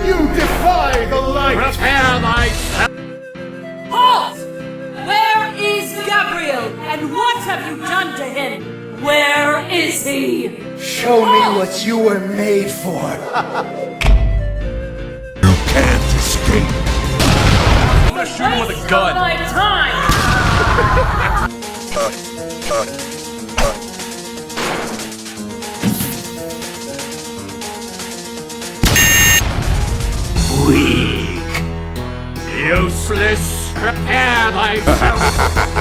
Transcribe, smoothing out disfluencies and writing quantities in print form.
You defy the light! Prepare thyself! Halt! Where is Gabriel? And what have you done to him? Where is he? Show me what you were made for. You can't escape. I'm gonna shoot him with a gun. My time! Weak. Useless. Prepare thyself.